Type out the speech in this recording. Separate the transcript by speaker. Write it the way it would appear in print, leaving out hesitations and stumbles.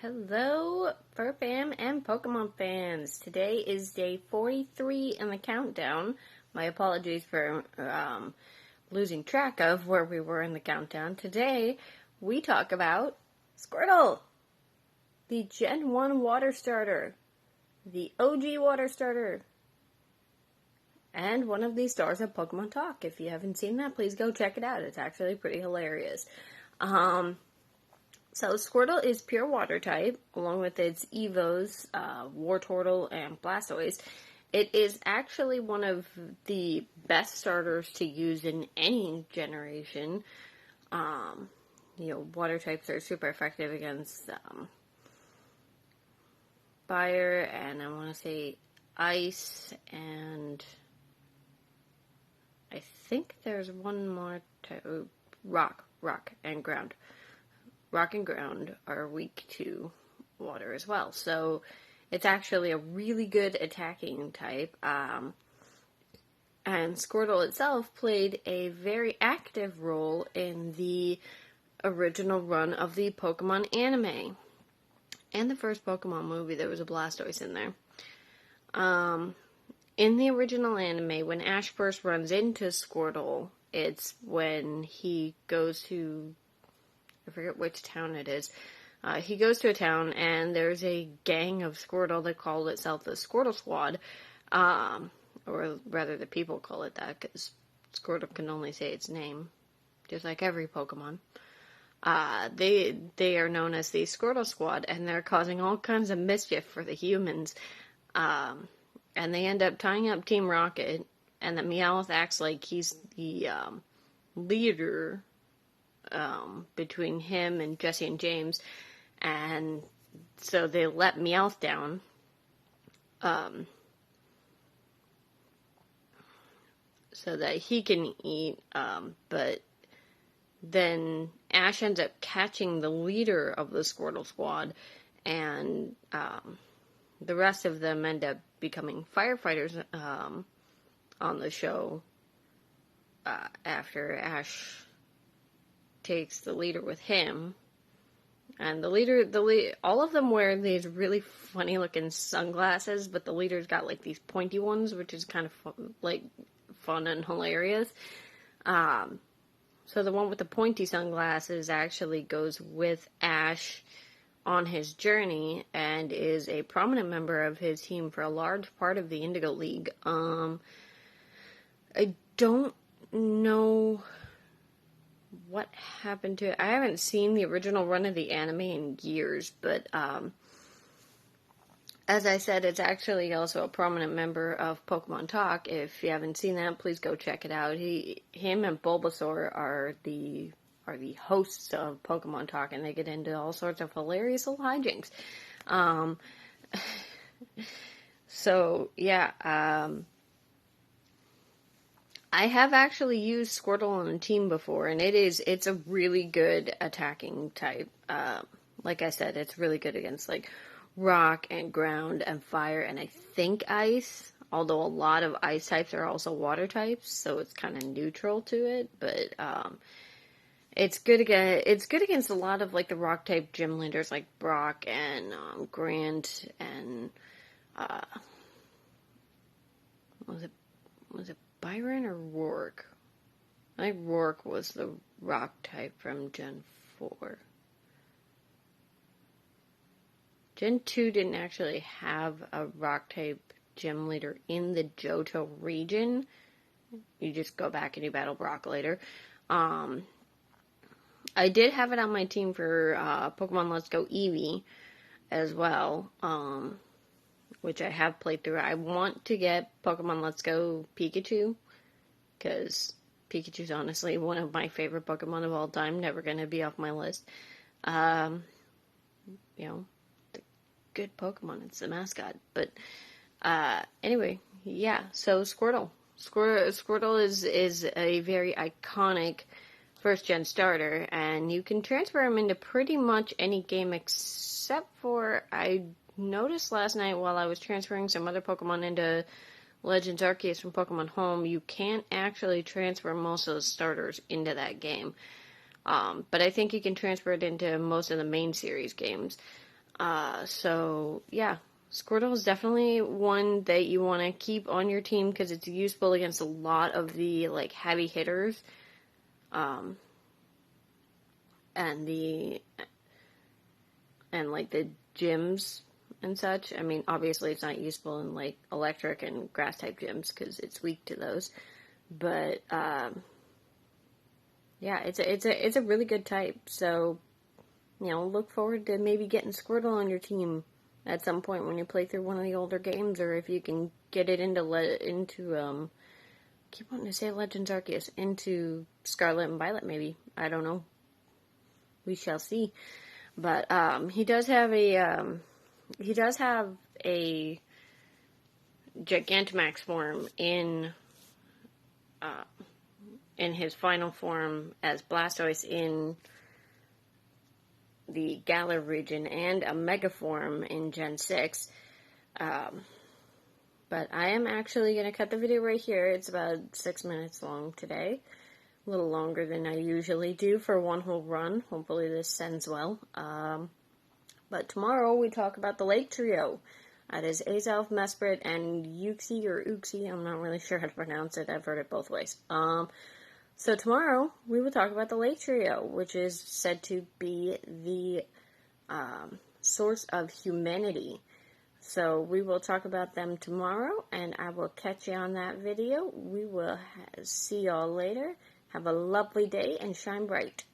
Speaker 1: Hello, Fur Fam and Pokemon fans. Today is day 43 in the countdown. My apologies for losing track of where we were in the countdown. Today, we talk about Squirtle, the Gen 1 water starter, the OG water starter, and one of the stars of Pokemon Talk. If you haven't seen that, please go check it out. It's actually pretty hilarious. So Squirtle is pure water type, along with its Evos, Wartortle, and Blastoise. It is actually one of the best starters to use in any generation. Water types are super effective against fire, and I want to say ice, and I think there's one more type, rock, and ground. Rock and ground are weak to water as well. So it's actually a really good attacking type. And Squirtle itself played a very active role in the original run of the Pokemon anime. And the first Pokemon movie, there was a Blastoise in there. In the original anime, when Ash first runs into Squirtle, it's when he goes to... I forget which town it is. He goes to a town, and there's a gang of Squirtle that called itself the Squirtle Squad. Or rather, the people call it that, because Squirtle can only say its name, just like every Pokemon. They are known as the Squirtle Squad, and they're causing all kinds of mischief for the humans. And they end up tying up Team Rocket, and the Meowth acts like he's the leader between him and Jesse and James, and so they let Meowth down, so that he can eat, but then Ash ends up catching the leader of the Squirtle Squad, and the rest of them end up becoming firefighters on the show after Ash takes the leader with him. And all of them wear these really funny looking sunglasses, but the leader's got like these pointy ones, which is kind of fun and hilarious. So the one with the pointy sunglasses actually goes with Ash on his journey and is a prominent member of his team for a large part of the Indigo League. I don't know what happened to it. I haven't seen the original run of the anime in years, but as I said, it's actually also a prominent member of Pokemon Talk. If you haven't seen that, please go check it out. Him and Bulbasaur are the hosts of Pokemon Talk, and they get into all sorts of hilarious little hijinks. I have actually used Squirtle on a team before, and it's a really good attacking type. Like I said, it's really good against like rock and ground and fire, and I think ice, although a lot of ice types are also water types, so it's kind of neutral to it, but it's good against a lot of like the rock type gym leaders like Brock and Grant and was it Byron or Rourke? I think Rourke was the rock type from Gen 4. Gen 2 didn't actually have a rock type gym leader in the Johto region. You just go back and you battle Brock later. I did have it on my team for Pokemon Let's Go Eevee as well, which I have played through. I want to get Pokemon Let's Go Pikachu, because Pikachu's honestly one of my favorite Pokemon of all time, never going to be off my list. The good Pokemon, it's the mascot. But anyway, yeah, so Squirtle is a very iconic first-gen starter, and you can transfer him into pretty much any game except for, I noticed last night while I was transferring some other Pokemon into Legends Arceus from Pokemon Home, you can't actually transfer most of the starters into that game. But I think you can transfer it into most of the main series games. So yeah, Squirtle is definitely one that you want to keep on your team because it's useful against a lot of the like heavy hitters, and like the gyms and such. I mean, obviously it's not useful in like electric and grass type gyms because it's weak to those. But yeah, it's a really good type. So look forward to maybe getting Squirtle on your team at some point when you play through one of the older games, or if you can get it into keep wanting to say Legends Arceus, into Scarlet and Violet maybe. I don't know. We shall see. But he does have a Gigantamax form in his final form as Blastoise in the Galar region, and a Mega form in Gen 6. But I am actually going to cut the video right here. It's about 6 minutes long today. A little longer than I usually do for one whole run. Hopefully this ends well. But tomorrow we talk about the Lake Trio. That is Azelf, Mesprit, and Uxie or Uxie. I'm not really sure how to pronounce it. I've heard it both ways. So tomorrow we will talk about the Lake Trio, which is said to be the source of humanity. So we will talk about them tomorrow, and I will catch you on that video. We will see y'all later. Have a lovely day and shine bright.